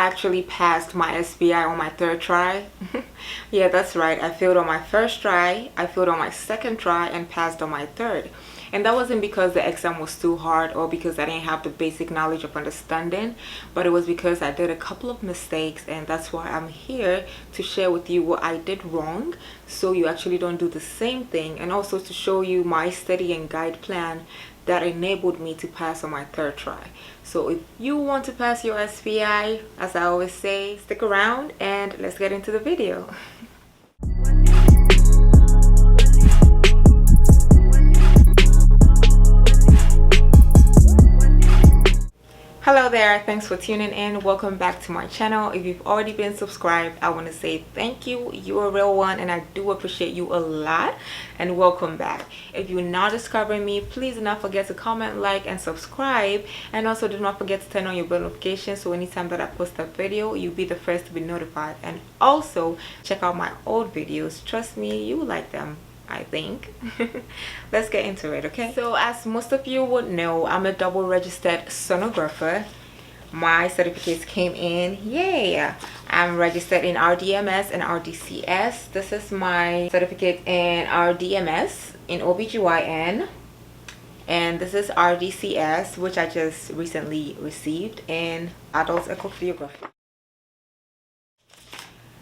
Actually passed my SBI on my third try. Yeah, that's right. I failed on my first try, I failed on my second try, and passed on my third. And that wasn't because the exam was too hard or because I didn't have the basic knowledge of understanding, but it was because I did a couple of mistakes, and that's why I'm here to share with you what I did wrong so you actually don't do the same thing, and also to show you my study and guide plan that enabled me to pass on my third try. So if you want to pass your SPI, as I always say, stick around and let's get into the video. Hello there, thanks for tuning in. Welcome back to my channel. If you've already been subscribed, I want to say thank you. You're a real one and I do appreciate you a lot, and welcome back. If you're not discovering me, please do not forget to comment, like, and subscribe, and also do not forget to turn on your bell notifications so anytime that I post a video, you'll be the first to be notified. And also check out my old videos. Trust me, you like them, I think. Let's get into it, okay? So as most of you would know, I'm a double registered sonographer. My certificates came in. Yay! I'm registered in RDMS and RDCS. This is my certificate in RDMS in OBGYN, and this is RDCS, which I just recently received in adult echocardiography.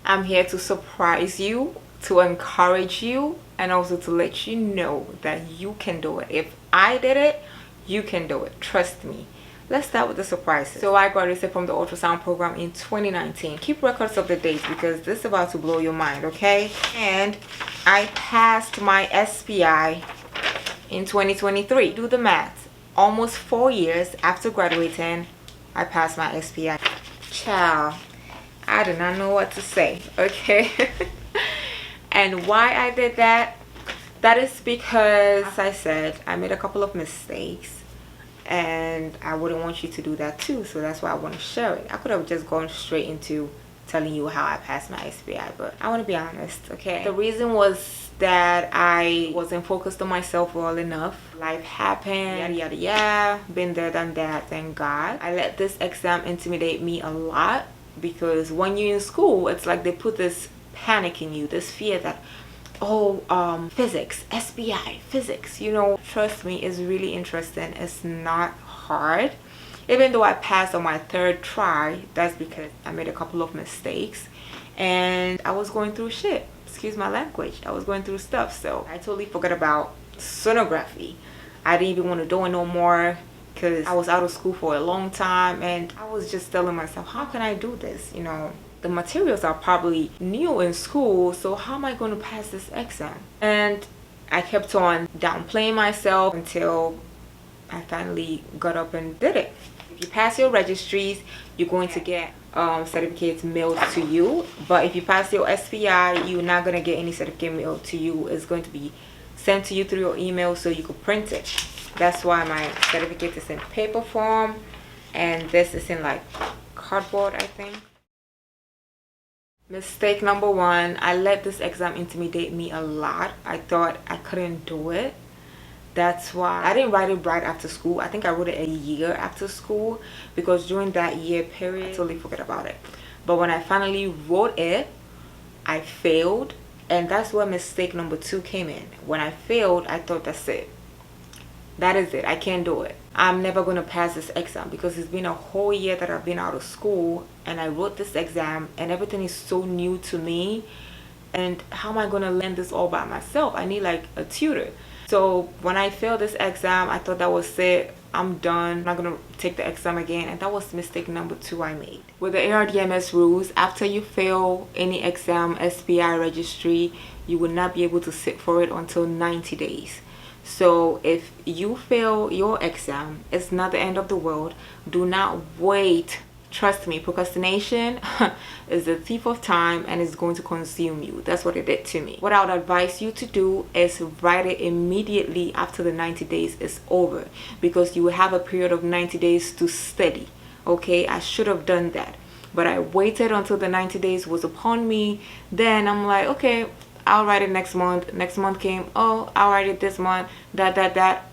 I'm here to surprise you, to encourage you, and also to let you know that you can do it. If I did it, you can do it. Trust me. Let's start with the surprises. So I graduated from the ultrasound program in 2019. Keep records of the dates because this is about to blow your mind, okay? And I passed my SPI in 2023. Do the math. Almost 4 years after graduating, I passed my SPI. Ciao. I do not know what to say, okay? And why I did that, that is because, as I said, I made a couple of mistakes and I wouldn't want you to do that too. So that's why I want to share it. I could have just gone straight into telling you how I passed my SPI, but I want to be honest, okay? The reason was that I wasn't focused on myself well enough. Life happened, yada yada yada, been there, done that, thank God. I let this exam intimidate me a lot because when you're in school, it's like they put this panic in you, this fear that, oh, physics, SBI, physics, you know. Trust me, it's really interesting. It's not hard. Even though I passed on my third try, that's because I made a couple of mistakes and I was going through shit. Excuse my language. I was going through stuff, so I totally forgot about sonography. I didn't even want to do it no more because I was out of school for a long time, and I was just telling myself, how can I do this? You know, the materials are probably new in school, so how am I going to pass this exam? And I kept on downplaying myself until I finally got up and did it. If you pass your registries, you're going to get certificates mailed to you, but if you pass your SPI, you're not going to get any certificate mailed to you. It's going to be sent to you through your email so you could print it. That's why my certificate is in paper form and this is in like cardboard, I think. Mistake number one, I let this exam intimidate me a lot. I thought I couldn't do it. That's why I didn't write it right after school. I think I wrote it a year after school because during that year period, I totally forgot about it. But when I finally wrote it, I failed, and that's where mistake number two came in. When I failed, I thought, that's it. That is it. I can't do it. I'm never going to pass this exam because it's been a whole year that I've been out of school and I wrote this exam and everything is so new to me. And how am I going to learn this all by myself? I need like a tutor. So when I failed this exam, I thought that was it. I'm done. I'm not going to take the exam again. And that was mistake number two I made. With the ARDMS rules, after you fail any exam, SPI registry, you will not be able to sit for it until 90 days. So if you fail your exam, it's not the end of the world. Do not wait. Trust me, procrastination is the thief of time and it's going to consume you. That's what it did to me. What I would advise you to do is write it immediately after the 90 days is over, because you will have a period of 90 days to study. Okay, I should have done that, but I waited until the 90 days was upon me. Then I'm like, okay, I'll write it next month. Next month came, oh, I'll write it this month, that.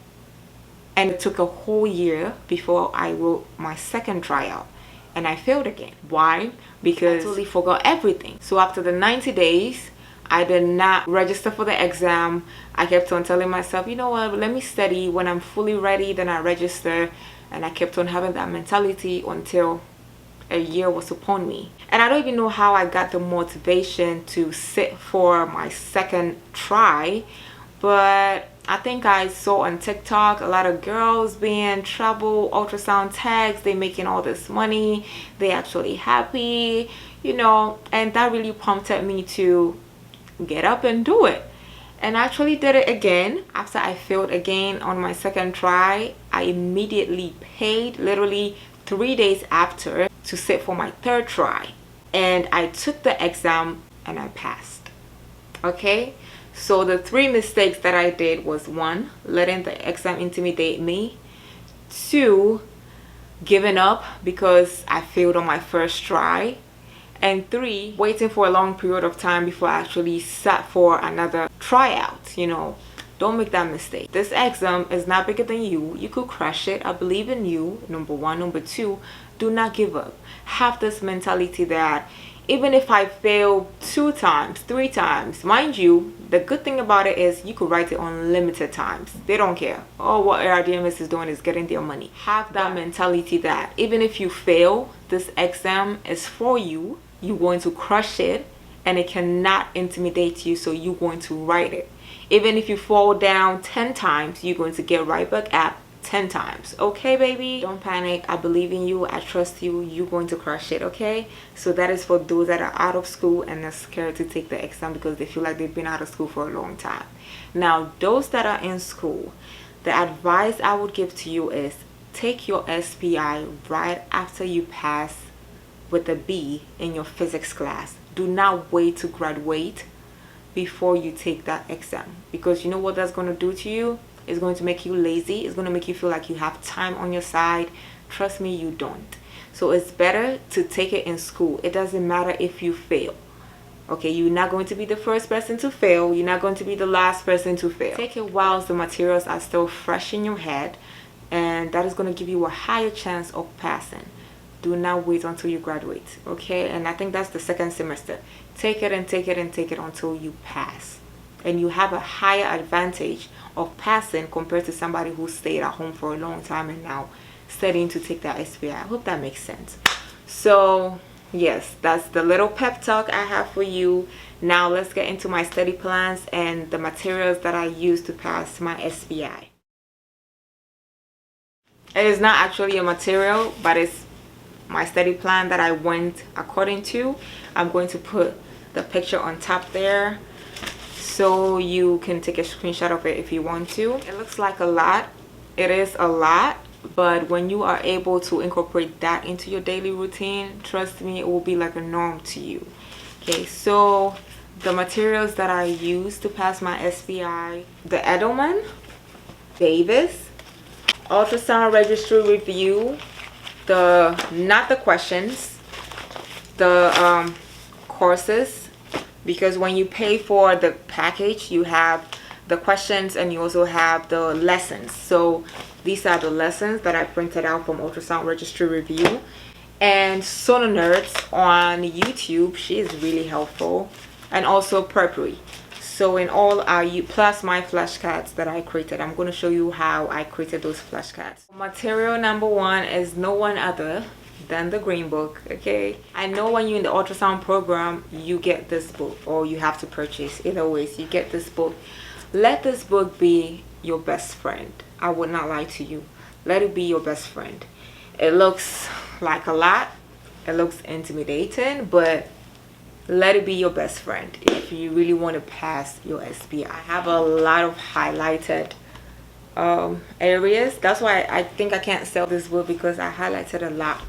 And it took a whole year before I wrote my second tryout. and I failed again. Why? Because I totally forgot everything. So after the 90 days, I did not register for the exam. I kept on telling myself, you know what, let me study. When I'm fully ready, then I register. And I kept on having that mentality until a year was upon me. And I don't even know how I got the motivation to sit for my second try, but I think I saw on TikTok a lot of girls being travel ultrasound tags. They making all this money, they actually happy, you know, and that really prompted me to get up and do it. And I actually did it again. After I failed again on my second try, I immediately paid, literally 3 days after, to sit for my third try. And I took the exam and I passed. Okay, so the 3 mistakes that I did was: 1, letting the exam intimidate me; 2, giving up because I failed on my first try; and 3, waiting for a long period of time before I actually sat for another tryout. You know, don't make that mistake. This exam is not bigger than you. You could crush it. I believe in you, number 1. Number 2, do not give up. Have this mentality that even if I fail 2 times, 3 times, mind you, the good thing about it is you could write it unlimited times. They don't care. Oh, what Ardms is doing is getting their money. Have that mentality that even if you fail, this exam is for you. You're going to crush it and it cannot intimidate you, so you're going to write it. Even if you fall down 10 times, you're going to get right back up 10 times. Okay, baby, don't panic. I believe in you. I trust you. You're going to crush it. Okay, so that is for those that are out of school and are scared to take the exam because they feel like they've been out of school for a long time. Now, those that are in school, the advice I would give to you is take your SPI right after you pass with a B in your physics class. Do not wait to graduate before you take that exam, because you know what that's going to do to you? It's going to make you lazy. It's going to make you feel like you have time on your side. Trust me, you don't. So it's better to take it in school. It doesn't matter if you fail. Okay, you're not going to be the first person to fail. You're not going to be the last person to fail. Take it whilst the materials are still fresh in your head, and that is going to give you a higher chance of passing. Do not wait until you graduate. Okay, and I think that's the second semester. Take it and take it and take it until you pass, and you have a higher advantage of passing compared to somebody who stayed at home for a long time and now studying to take that SPI. I hope that makes sense. So yes, that's the little pep talk I have for you. Now let's get into my study plans and the materials that I use to pass my SPI. It is not actually a material, but it's my study plan that I went according to. I'm going to put the picture on top there so you can take a screenshot of it if you want to. It looks like a lot. It is a lot, but when you are able to incorporate that into your daily routine, trust me, it will be like a norm to you. Okay, so the materials that I use to pass my SPI: the Edelman, Davis, Ultrasound Registry Review, not the questions, the courses, because when you pay for the package, you have the questions and you also have the lessons. So these are the lessons that I printed out from Ultrasound Registry Review. And Sono Nerds on YouTube, she is really helpful. And also Preppery. So in all, plus my flashcards that I created. I'm going to show you how I created those flashcards. Material number 1 is no one other than the green book. Okay, I know when you're in the ultrasound program, you get this book, or you have to purchase. Either ways, you get this book. Let this book be your best friend. I would not lie to you. Let it be your best friend. It looks like a lot, it looks intimidating, but let it be your best friend if you really want to pass your SPI. I have a lot of highlighted areas. That's why I think I can't sell this book, because I highlighted a lot.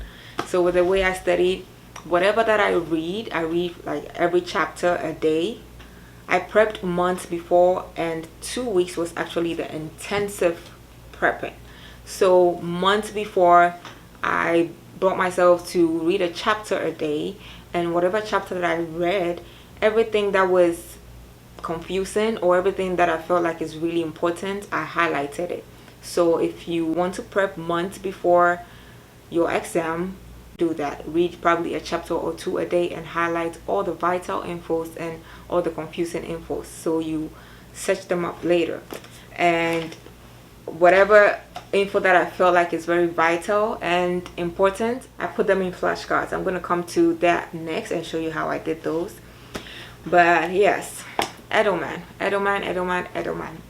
So with the way I studied, whatever that I read like every chapter a day. I prepped months before, and 2 weeks was actually the intensive prepping. So months before, I brought myself to read a chapter a day, and whatever chapter that I read, everything that was confusing or everything that I felt like is really important, I highlighted it. So if you want to prep months before your exam, do that. Read probably a chapter or two a day and highlight all the vital infos and all the confusing infos, so you search them up later. And whatever info that I felt like is very vital and important, I put them in flashcards. I'm going to come to that next and show you how I did those. But yes, Edelman,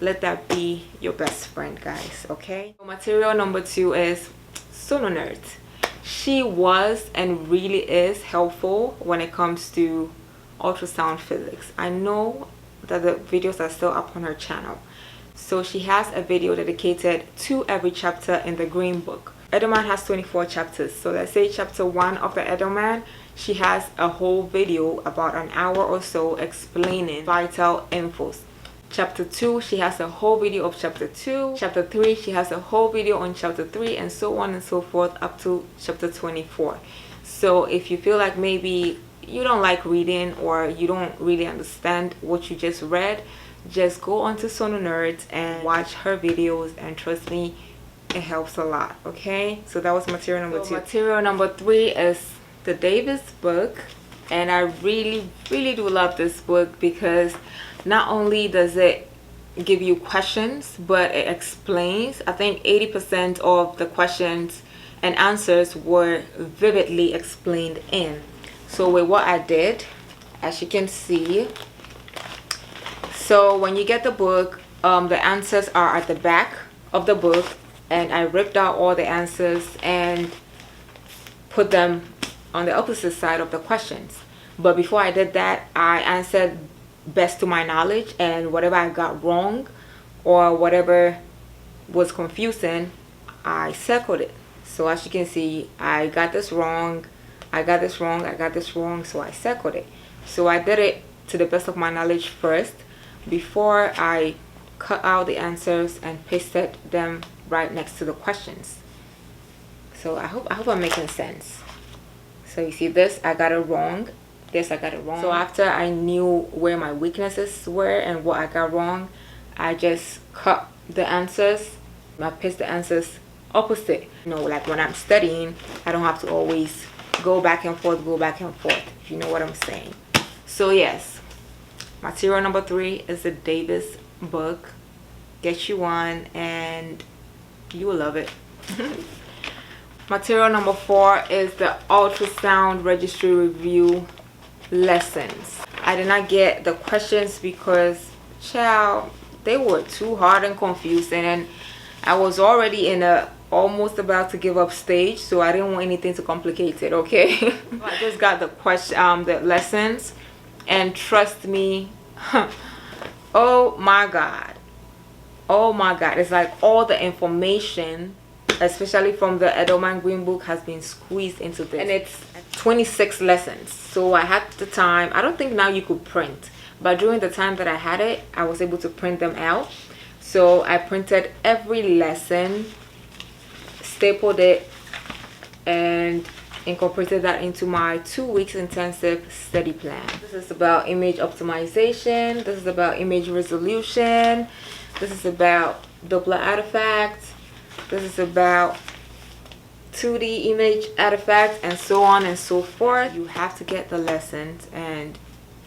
let that be your best friend, guys. Okay, material number 2 is Sono Nerds. She was and really is helpful when it comes to ultrasound physics. I know that the videos are still up on her channel, so she has a video dedicated to every chapter in the green book. Edelman has 24 chapters, so let's say chapter 1 of the Edelman, she has a whole video about an hour or so explaining vital infos. Chapter 2, she has a whole video of chapter 2. Chapter 3, she has a whole video on chapter 3, and so on and so forth up to chapter 24. So if you feel like maybe you don't like reading or you don't really understand what you just read, just go onto Sono Nerds and watch her videos, and trust me, it helps a lot. Okay, so that was material number 2. Material number 3 is the Davis book, and I really do love this book because not only does it give you questions, but it explains. I think 80% of the questions and answers were vividly explained in. So with what I did, as you can see, so when you get the book, the answers are at the back of the book, and I ripped out all the answers and put them on the opposite side of the questions. But before I did that, I answered best to my knowledge, and whatever I got wrong or whatever was confusing, I circled it. So as you can see, I got this wrong, I got this wrong, I got this wrong, so I circled it. So I did it to the best of my knowledge first before I cut out the answers and pasted them right next to the questions. So I hope I'm making sense. So you see, this I got it wrong, this I got it wrong. So after I knew where my weaknesses were and what I got wrong, I just cut the answers, I paste the answers opposite. You know, like when I'm studying, I don't have to always go back and forth, if you know what I'm saying. So yes, material number 3 is the Davis book. Get you one and you will love it. Material number 4 is the Ultrasound Registry Review lessons. I did not get the questions because, child, they were too hard and confusing, and I was already in a almost about to give up stage, so I didn't want anything to complicate it. Okay. I just got the the lessons, and trust me, oh my god, it's like all the information, especially from the Edelman Green Book, has been squeezed into this, and it's 26 lessons. So I had the time. I don't think now you could print, but during the time that I had it, I was able to print them out. So I printed every lesson, stapled it, and incorporated that into my 2 weeks intensive study plan. This is about image optimization, this is about image resolution, this is about Doppler artifacts, this is about 2D image artifacts, and so on and so forth. You have to get the lessons, and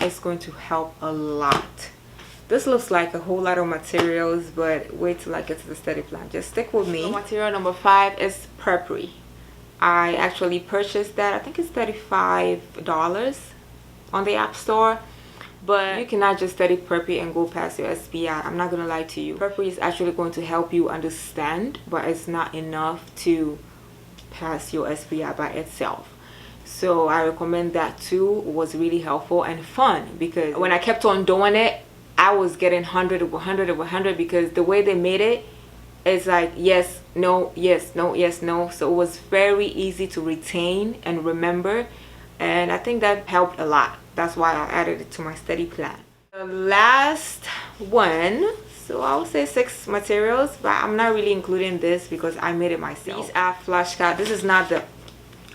it's going to help a lot. This looks like a whole lot of materials, but wait till I get to the study plan. Just stick with me. So material number 5 is Preppery. I actually purchased that. I think it's $35 on the App Store. But you cannot just study Preppery and go past your SBI. I'm not going to lie to you. Preppery is actually going to help you understand, but it's not enough to pass your SBI by itself. So I recommend that too. It was really helpful and fun, because when I kept on doing it, I was getting 100 over 100 over 100, because the way they made it, it's like yes, no, yes, no, yes, no. So it was very easy to retain and remember, and I think that helped a lot. That's why I added it to my study plan. The last one, so I would say 6 materials, but I'm not really including this because I made it myself. These are flashcards. This is not the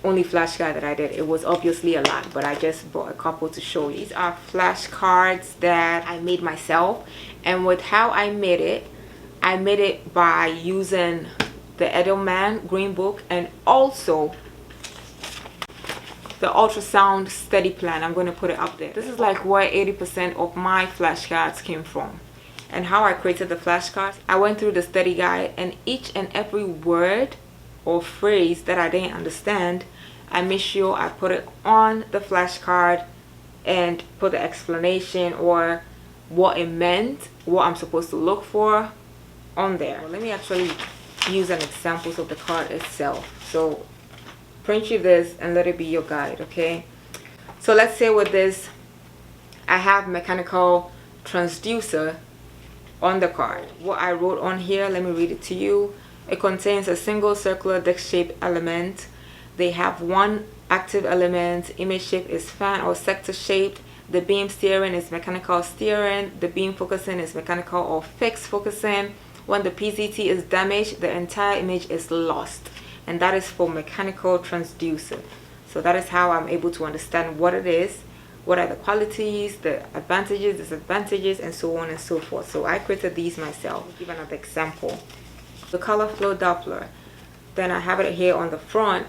only flashcard that I did. It was obviously a lot, but I just bought a couple to show you. These are flashcards that I made myself, and with how I made it by using the Edelman Green Book and also the ultrasound study plan. I'm going to put it up there. This is like where 80% of my flashcards came from. And how I created the flashcards, I went through the study guide, and each and every word or phrase that I didn't understand, I made sure I put it on the flashcard and put the explanation or what it meant, what I'm supposed to look for on there. Well, let me actually use an example of the card itself. So print you this and let it be your guide, okay? So let's say with this, I have mechanical transducer on the card. What I wrote on here, let me read it to you. It contains a single circular disc-shaped element. They have one active element. Image shape is fan or sector shaped. The beam steering is mechanical steering. The beam focusing is mechanical or fixed focusing. When the PZT is damaged, the entire image is lost. And that is for mechanical transducer. So that is how I'm able to understand what it is, what are the qualities, the advantages, disadvantages, and so on and so forth. So I created these myself. I'll give another example. The color flow Doppler. Then I have it here on the front.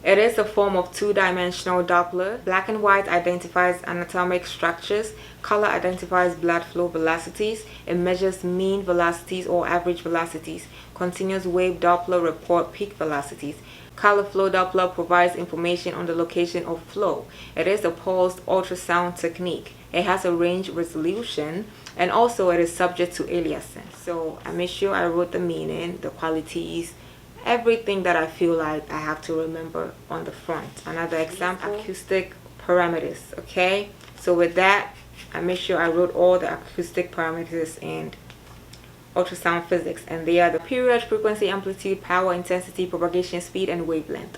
It is a form of two-dimensional Doppler. Black and white identifies anatomic structures. Color identifies blood flow velocities. It measures mean velocities or average velocities. Continuous wave Doppler report peak velocities. Color flow Doppler provides information on the location of flow. It is a pulsed ultrasound technique. It has a range resolution, and also it is subject to aliasing. So I made sure I wrote the meaning, the qualities, everything that I feel like I have to remember on the front. Another example, acoustic parameters. Okay, so with that, I made sure I wrote all the acoustic parameters and ultrasound physics, and they are the period, frequency, amplitude, power, intensity, propagation speed, and wavelength.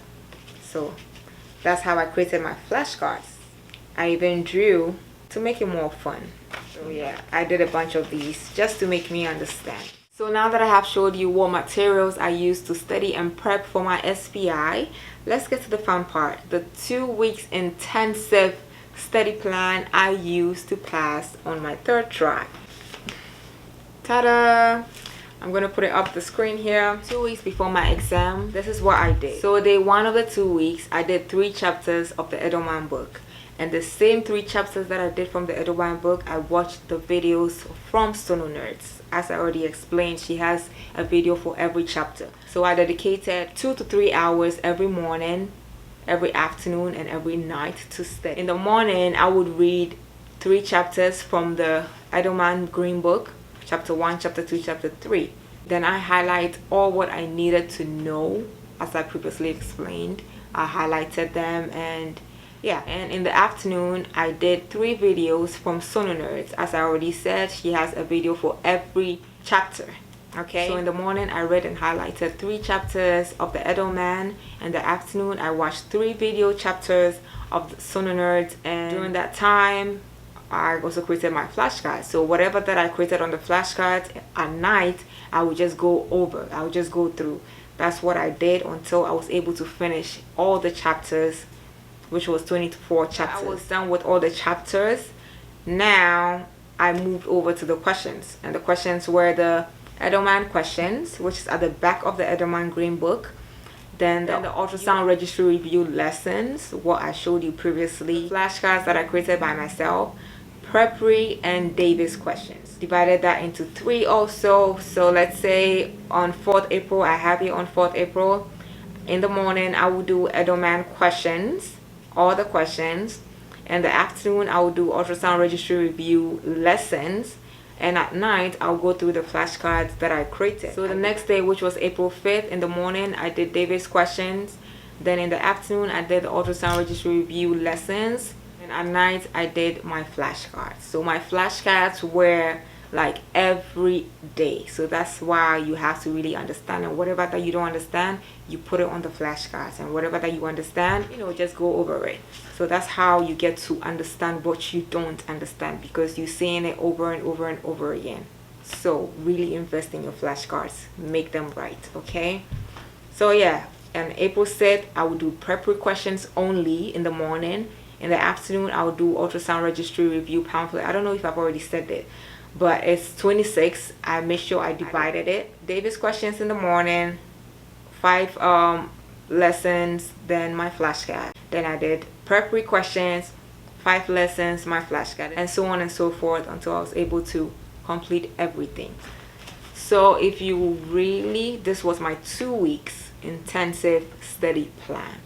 So that's how I created my flashcards. I even drew to make it more fun. So yeah, I did a bunch of these just to make me understand. So now that I have showed you what materials I use to study and prep for my SPI, let's get to the fun part. The 2 weeks intensive study plan I used to pass on my third try. Ta-da! I'm going to put it up the screen here. 2 weeks before my exam, this is what I did. So day 1 of the 2 weeks, I did 3 chapters of the Edelman book. And the same 3 chapters that I did from the Edelman book, I watched the videos from Sono Nerds. As I already explained, she has a video for every chapter. So I dedicated 2 to 3 hours every morning, every afternoon, and every night to study. In the morning, I would read 3 chapters from the Edelman Green book. Chapter 1, chapter 2, chapter 3. Then I highlight all what I needed to know, as I previously explained. I highlighted them, and yeah. And in the afternoon, I did 3 videos from Sono Nerds. As I already said, she has a video for every chapter. Okay. So in the morning, I read and highlighted 3 chapters of the Edelman. In the afternoon, I watched 3 video chapters of the Sono Nerds, and during that time, I also created my flashcards. So whatever that I created on the flashcards at night, I would just go over. I would just go through. That's what I did until I was able to finish all the chapters, which was 24 chapters. I was done with all the chapters. Now I moved over to the questions, and the questions were the Edelman questions, which is at the back of the Edelman Green book. Then the ultrasound registry review lessons, what I showed you previously, flashcards that I created by myself, Prepary, and Davis questions. Divided that into 3 also. So let's say on 4th April, I have it on 4th April. In the morning, I will do Edelman questions, all the questions. In the afternoon, I will do ultrasound registry review lessons. And at night, I'll go through the flashcards that I created. So the next day, which was April 5th, in the morning, I did Davis questions. Then in the afternoon, I did the ultrasound registry review lessons. And at night, I did my flashcards. So my flashcards were like every day. So that's why you have to really understand. And whatever that you don't understand, you put it on the flashcards. And whatever that you understand, just go over it. So that's how you get to understand what you don't understand, because you're saying it over and over and over again. So really invest in your flashcards. Make them right, okay? So yeah, on April 6th, I will do preparatory questions only in the morning. In the afternoon, I'll do ultrasound registry review pamphlet. I don't know if I've already said it, but it's 26. I made sure I divided it. Davis questions in the morning, 5 lessons, then my flashcard. Then I did prep questions, 5 lessons, my flashcard, and so on and so forth until I was able to complete everything. So if you really, this was my 2 weeks intensive study plan.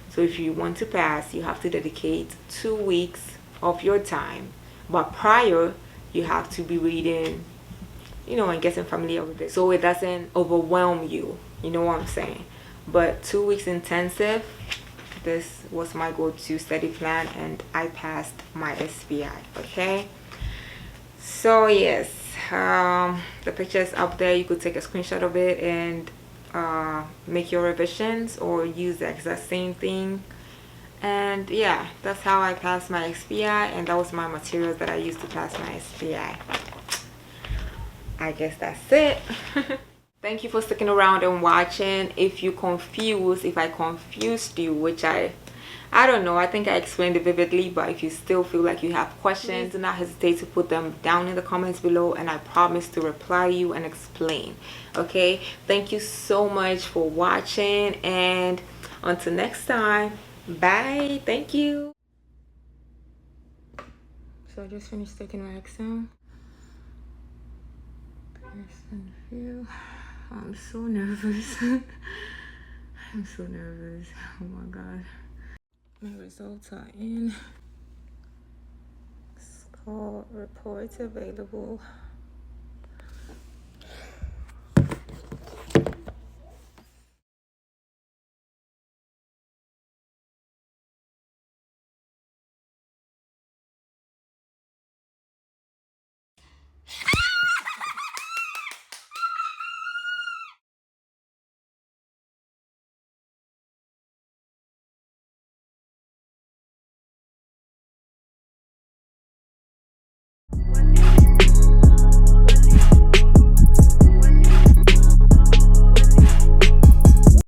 So if you want to pass, you have to dedicate 2 weeks of your time. But prior, you have to be reading, and getting familiar with it so it doesn't overwhelm you. You know what I'm saying? But 2 weeks intensive, this was my go-to study plan, and I passed my SPI. Okay. So yes, the picture is up there. You could take a screenshot of it and make your revisions or use the exact same thing. And yeah, that's how I passed my SPI, and that was my materials that I used to pass my SPI. I guess that's it. Thank you for sticking around and watching. If you confused, if I confused you, which I don't know, I think I explained it vividly, but if you still feel like you have questions, do not hesitate to put them down in the comments below, and I promise to reply you and explain. Okay, thank you so much for watching, and until next time, bye. Thank you. So I just finished taking my exam. I'm so nervous. I'm so nervous. Oh my god. My results are in. Score reports available.